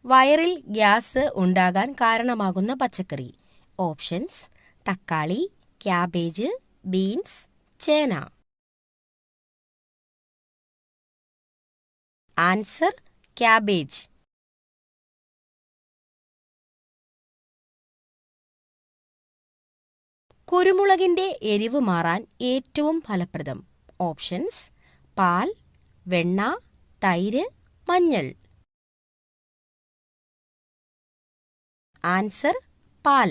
വയറിൽ ഗ്യാസ് ഉണ്ടാകാൻ കാരണമാകുന്ന പച്ചക്കറി? ഓപ്ഷൻസ്: തക്കാളി, ക്യാബേജ്, ബീൻസ്, ചേന. Answer: cabbage. കുരുമുളകിന്റെ എരിവ് മാറാൻ ഏറ്റവും ഫലപ്രദം? ഓപ്ഷൻസ്: പാൽ, വെണ്ണ, തൈര്, മഞ്ഞൾ. ആൻസർ: പാൽ.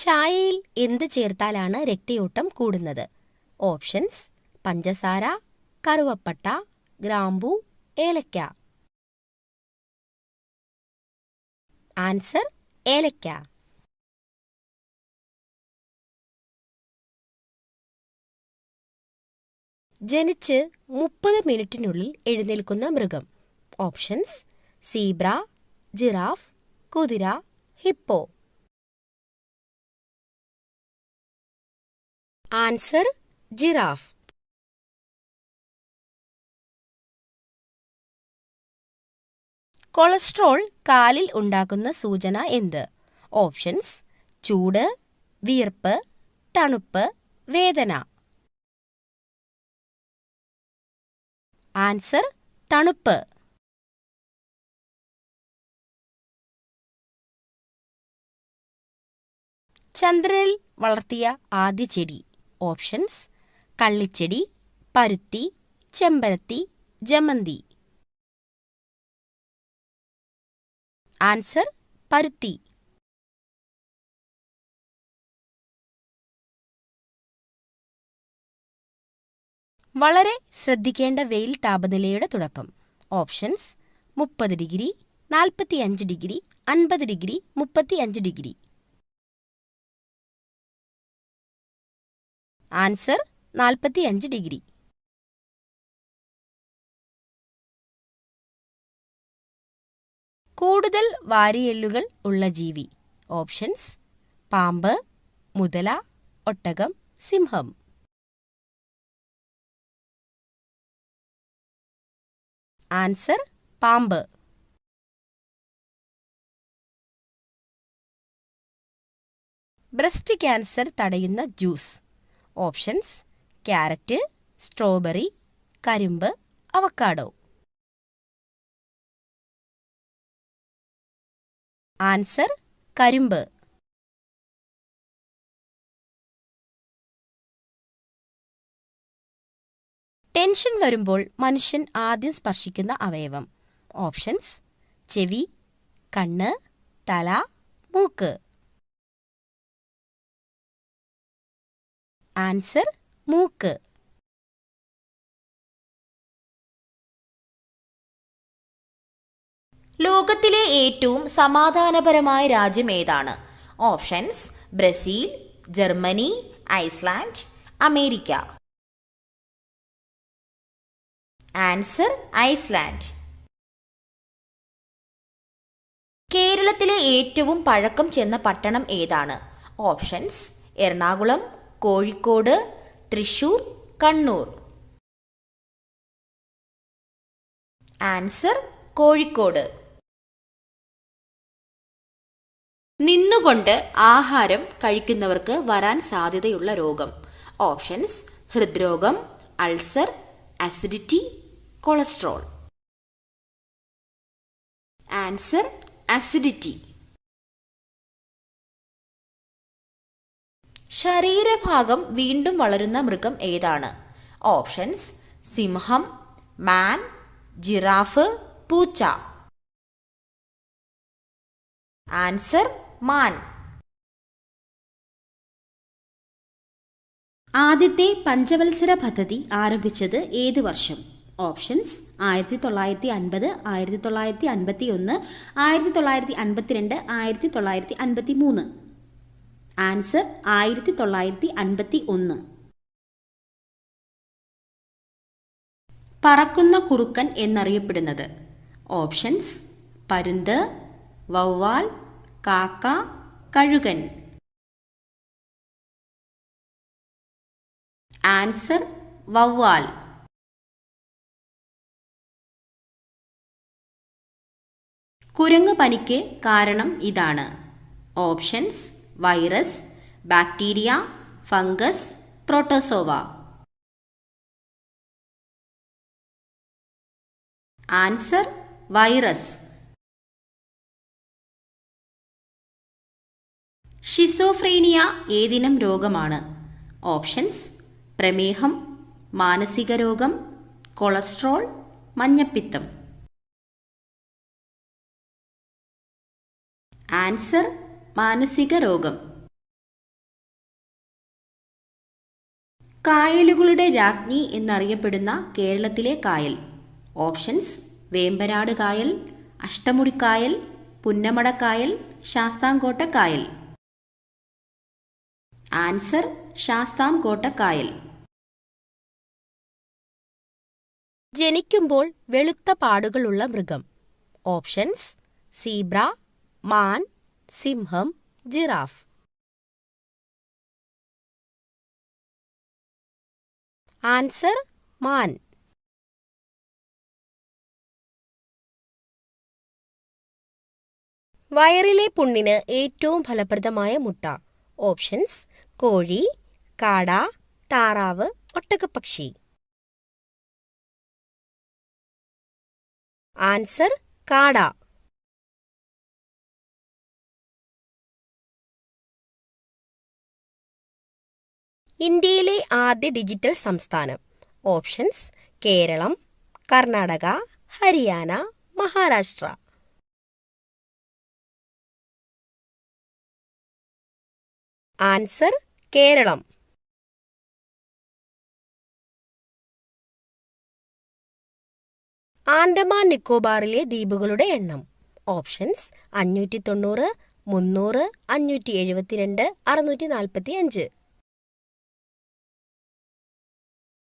ചായയിൽ എന്ത് ചേർത്താലാണ് രക്തയോട്ടം കൂടുന്നത്? ഓപ്ഷൻസ്: പഞ്ചസാര, കറുവപ്പട്ട, ഗ്രാമ്പൂ, ഏലക്ക. ആൻസർ: ഏലക്ക. ജനിച്ച് 30 മിനിറ്റിനുള്ളിൽ എഴുന്നേൽക്കുന്ന മൃഗം? ഓപ്ഷൻസ്: സീബ്ര, ജിറാഫ്, കുതിര, ഹിപ്പോ. Answer: giraffe. കൊളസ്ട്രോൾ കാലിൽ ഉണ്ടാക്കുന്ന സൂചന എന്ത്? ഓപ്ഷൻസ്: ചൂട്, വിയർപ്പ്, തണുപ്പ്, വേദന. ആൻസർ: തണുപ്പ്. ചന്ദ്രനിൽ വളർത്തിയ ആദ്യ ചെടി? ഓപ്ഷൻസ്: കള്ളിച്ചെടി, പരുത്തി, ചെമ്പരത്തി, ജമന്തി. ആൻസർ: പരുത്തി. വളരെ ശ്രദ്ധിക്കേണ്ട വെയിൽ താപനിലയുടെ തുടക്കം? Options: 30 degree, 45 degree, 50 degree, 35 degree. Answer: 45 degree. കൂടുതൽ വാരിയെല്ലുകൾ ഉള്ള ജീവി? ഓപ്ഷൻസ്: പാമ്പ്, മുതല, ഒട്ടകം, സിംഹം. ആൻസർ: പാമ്പ്. ബ്രസ്റ്റ് ക്യാൻസർ തടയുന്ന ജ്യൂസ്? ഓപ്ഷൻസ്: ക്യാരറ്റ്, സ്ട്രോബെറി, കരിമ്പ്, അവക്കാഡോ. ആൻസർ: കരിമ്പ്. ടെൻഷൻ വരുമ്പോൾ മനുഷ്യൻ ആദ്യം സ്പർശിക്കുന്ന അവയവം? ഓപ്ഷൻസ്: ചെവി, കണ്ണ്, തല, മൂക്ക്. ആൻസർ: മൂക്ക്. ലോകത്തിലെ ഏറ്റവും സമാധാനപരമായ രാജ്യം ഏതാണ്? Options: Brazil, Germany, Iceland, America. Answer: Iceland. കേരളത്തിലെ ഏറ്റവും പഴക്കം ചെന്ന പട്ടണം ഏതാണ്? ഓപ്ഷൻസ്: എറണാകുളം, കോഴിക്കോട്, തൃശൂർ, കണ്ണൂർ. ആൻസർ: കോഴിക്കോട്. നിന്നുകൊണ്ട് ആഹാരം കഴിക്കുന്നവർക്ക് വരാൻ സാധ്യതയുള്ള രോഗം? ഓപ്ഷൻസ്: ഹൃദ്രോഗം, ulcer, acidity, cholesterol. Answer: acidity. ശരീരഭാഗം വീണ്ടും വളരുന്ന മൃഗം ഏതാണ്? ഓപ്ഷൻസ്: സിംഹം, മാൻ, ജിറാഫ്, പൂച്ച. ആൻസർ: മാൻ. ആദ്യത്തെ പഞ്ചവത്സര പദ്ധതി ആരംഭിച്ചത് ഏത് വർഷം? ഓപ്ഷൻസ്: 1950, 1951, 1952, 1953. ആൻസർ: 1951. പറക്കുന്ന കുറുക്കൻ എന്നറിയപ്പെടുന്നത്? ഓപ്ഷൻസ്: പരുന്ത്, വവ്വാൽ, കാക്ക, കഴുകൻ. ആൻസർ: വവ്വാൽ. കുരങ്ങ് പനിക്ക് കാരണം ഇതാണ്. Options: virus, bacteria, fungus, protozoa. Answer: virus. Schizophrenia ഏതിനം രോഗമാണ്? ഓപ്ഷൻസ്: പ്രമേഹം, മാനസിക രോഗം, കൊളസ്ട്രോൾ, മഞ്ഞപ്പിത്തം. ആൻസർ: മാനസിക രോഗം. കായലുകളുടെ രാജ്ഞി എന്നറിയപ്പെടുന്ന കേരളത്തിലെ കായൽ. ഓപ്ഷൻസ്: വേമ്പനാട് കായൽ, അഷ്ടമുടിക്കായൽ, പുന്നമടക്കായൽ, ശാസ്താംകോട്ട കായൽ. ആൻസർ: ശാസ്താംകോട്ട കായൽ. ജനിക്കുമ്പോൾ വെളുത്ത പാടുകളുള്ള മൃഗം. ഓപ്ഷൻസ്: സീബ്ര, മാൻ, സിംഹം, ജിറാഫ്. ആൻസർ: മാൻ. വയറിലെ പുണ്ണിന് ഏറ്റവും ഫലപ്രദമായ മുട്ട. ഓപ്ഷൻസ്: കോഴി, കാട, താറാവ്, ഒട്ടകപ്പക്ഷി. ആൻസർ: കാട. ഇന്ത്യയിലെ ആദ്യ ഡിജിറ്റൽ സംസ്ഥാനം. ഓപ്ഷൻസ്: കേരളം, കർണാടക, ഹരിയാന, മഹാരാഷ്ട്ര. ആൻസർ: കേരളം. ആൻഡമാൻ നിക്കോബാറിലെ ദ്വീപുകളുടെ എണ്ണം. ഓപ്ഷൻസ്: 590, 300, 572, 645.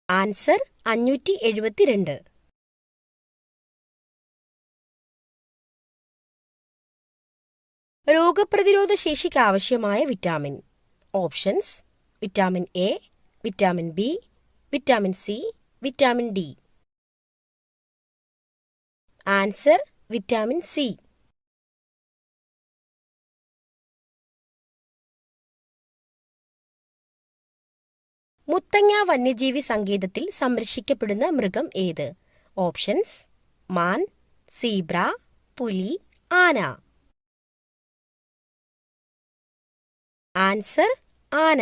ആൻസർ: 572. രോഗപ്രതിരോധ ശേഷിക്ക് ആവശ്യമായ vitamin. Options: vitamin A, vitamin B, vitamin C, vitamin D. Answer: vitamin C. Muthanga വന്യജീവി സങ്കേതത്തിൽ സംരക്ഷിക്കപ്പെടുന്ന മൃഗം ഏത്? ഓപ്ഷൻസ്: മാൻ, സീബ്ര, പുലി, ആന. ആൻസർ: ആന.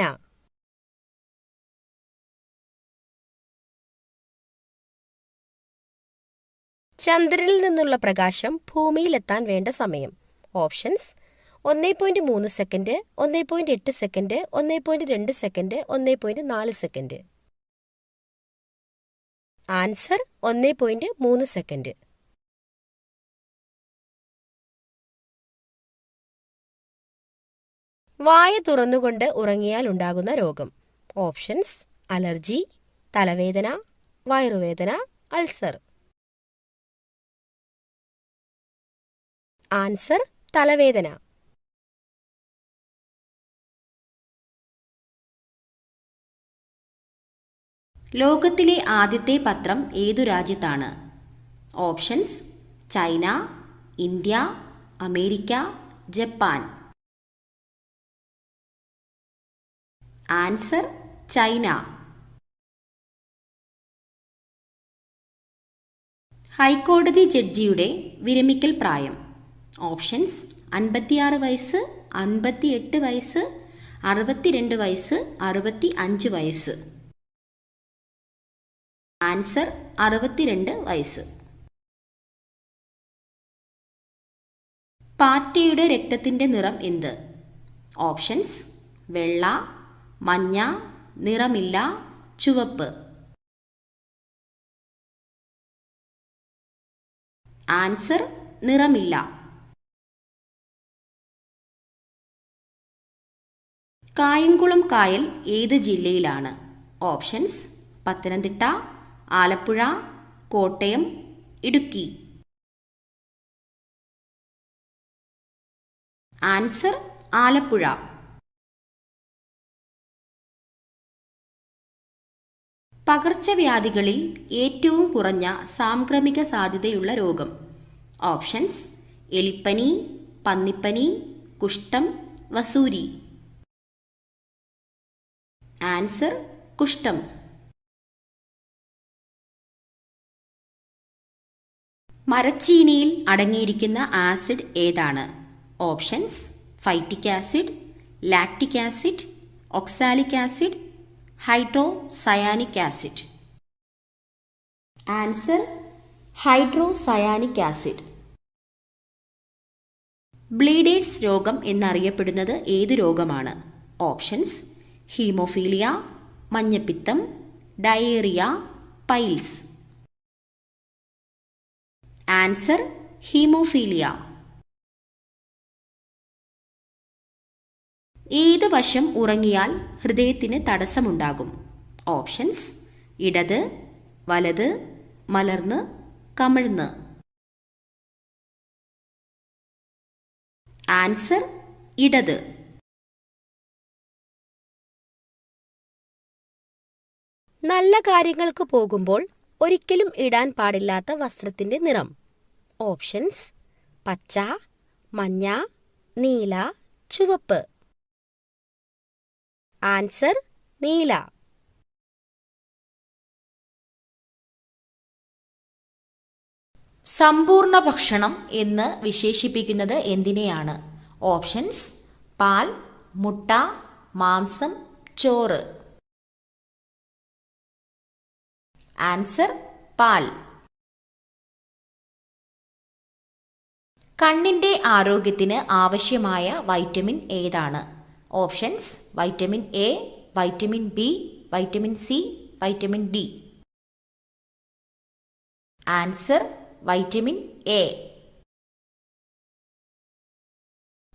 ചന്ദ്രനിൽ നിന്നുള്ള പ്രകാശം ഭൂമിയിലെത്താൻ വേണ്ട സമയം. Options: 1.3 second, 1.8 second, 1.2 second, 1.4 second. Answer: 1.3 second. വായ തുറന്നുകൊണ്ട് ഉറങ്ങിയാൽ ഉണ്ടാകുന്ന രോഗം. ഓപ്ഷൻസ്: അലർജി, തലവേദന, വയറുവേദന, അൾസർ. ആൻസർ: തലവേദന. ലോകത്തിലെ ആദ്യത്തെ പത്രം ഏതു രാജ്യത്താണ്? Options: China, India, America, Japan. Answer: China. High court ജഡ്ജിയുടെ വിരമിക്കൽ പ്രായം. ഓപ്ഷൻസ്: 56 വയസ്സ്, 58 വയസ്സ്, 62 വയസ്സ്, 65 വയസ്സ്. ആൻസർ: 62 വയസ്സ്. പാറ്റയുടെ രക്തത്തിൻ്റെ നിറം എന്ത്? ഓപ്ഷൻസ്: വെള്ള, മഞ്ഞ, നിറമില്ല, ചുവപ്പ്. ആൻസർ: നിറമില്ല. കായംകുളം കായൽ ഏത് ജില്ലയിലാണ്? ഓപ്ഷൻസ്: പത്തനംതിട്ട, ആലപ്പുഴ, കോട്ടയം, ഇടുക്കി. ആൻസർ: ആലപ്പുഴ. പകർച്ചവ്യാധികളിൽ ഏറ്റവും കുറഞ്ഞ സാംക്രമിക സാധ്യതയുള്ള രോഗം. ഓപ്ഷൻസ്: എലിപ്പനി, പന്നിപ്പനി, കുഷ്ഠം, വസൂരി. ആൻസർ കുഷ്ഠം. മരച്ചീനിയിൽ അടങ്ങിയിരിക്കുന്ന ആസിഡ് ഏതാണ്? Options: phytic acid, lactic acid, oxalic acid, hydrocyanic acid. Answer hydrocyanic acid. Bleeders രോഗം എന്നറിയപ്പെടുന്നത് ഏത് രോഗമാണ്? ഓപ്ഷൻസ്: ഹീമോഫീലിയ, മഞ്ഞപ്പിത്തം, ഡയേറിയ, പൈൽസ്. Answer haemophilia. ഏത് വശം ഉറങ്ങിയാൽ ഹൃദയത്തിന് തടസ്സമുണ്ടാകും? ഓപ്ഷൻസ്: ഇടത്, വലത്, മലർന്ന്, കമിഴ്ന്ന്. ആൻസർ ഇടത്. നല്ല കാര്യങ്ങൾക്ക് പോകുമ്പോൾ ഒരിക്കലും ഇടാൻ പാടില്ലാത്ത വസ്ത്രത്തിന്റെ നിറം. ഓപ്ഷൻസ്: പച്ച, മഞ്ഞ, നീല, ചുവപ്പ്. ആൻസർ നീല. സമ്പൂർണ്ണ ഭക്ഷണം എന്ന് വിശേഷിപ്പിക്കുന്നത് എന്തിനെയാണ്? ഓപ്ഷൻസ്: പാൽ, മുട്ട, മാംസം, ചോറ്. ആൻസർ പാൽ. കണ്ണിന്റെ ആരോഗ്യത്തിന് ആവശ്യമായ വൈറ്റമിൻ ഏതാണ്? Options: vitamin A, vitamin B, vitamin C, vitamin D. Answer vitamin A.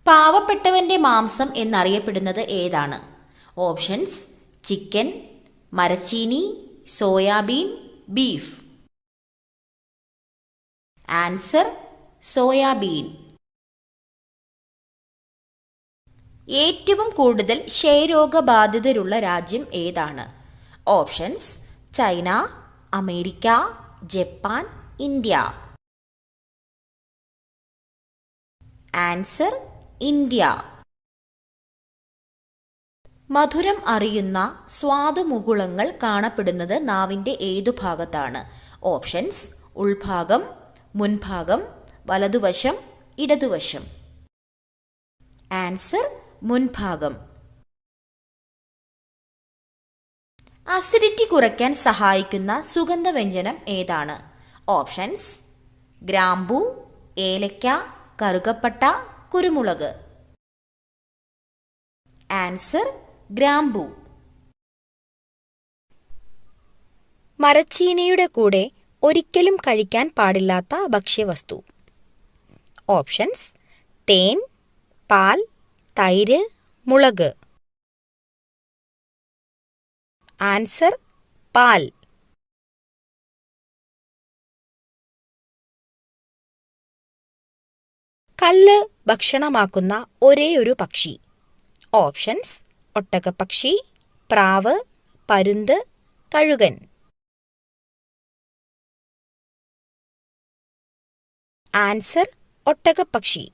പാവപ്പെട്ടവന്റെ മാംസം എന്നറിയപ്പെടുന്നത് ഏതാണ്? ഓപ്ഷൻസ്: ചിക്കൻ, മരച്ചീനി, സോയാബീൻ, ബീഫ്. Answer soybean. ഏറ്റവും കൂടുതൽ ക്ഷയരോഗബാധിതരുള്ള രാജ്യം ഏതാണ്? Options: China, America, Japan, India. Answer India. മധുരം അറിയുന്ന സ്വാദുമുകുളങ്ങൾ കാണപ്പെടുന്നത് നാവിൻ്റെ ഏതു ഭാഗത്താണ്? ഓപ്ഷൻസ്: ഉൾഭാഗം, മുൻഭാഗം, വലതുവശം, ഇടതുവശം. ആൻസർ മുൻഭാഗം. അസിഡിറ്റി കുറയ്ക്കാൻ സഹായിക്കുന്ന സുഗന്ധവ്യഞ്ജനം ഏതാണ്? ഓപ്ഷൻസ്: ഗ്രാമ്പൂ, ഏലക്ക, കറുകപ്പട്ട, കുരുമുളക്. ആൻസർ ഗ്രാമ്പൂ. മരച്ചീനിയുടെ കൂടെ ഒരിക്കലും കഴിക്കാൻ പാടില്ലാത്ത ഭക്ഷ്യവസ്തു. ഓപ്ഷൻസ്: തേൻ, പാൽ, തൈര്, മുളക്. ആൻസർ പാൽ. കല്ല് ഭക്ഷണമാക്കുന്ന ഒരേയൊരു പക്ഷി. ഓപ്ഷൻസ്: ഒട്ടകപ്പക്ഷി, പ്രാവ്, പരുന്ത്, കഴുകൻ. ആൻസർ ഒട്ടകപ്പക്ഷി.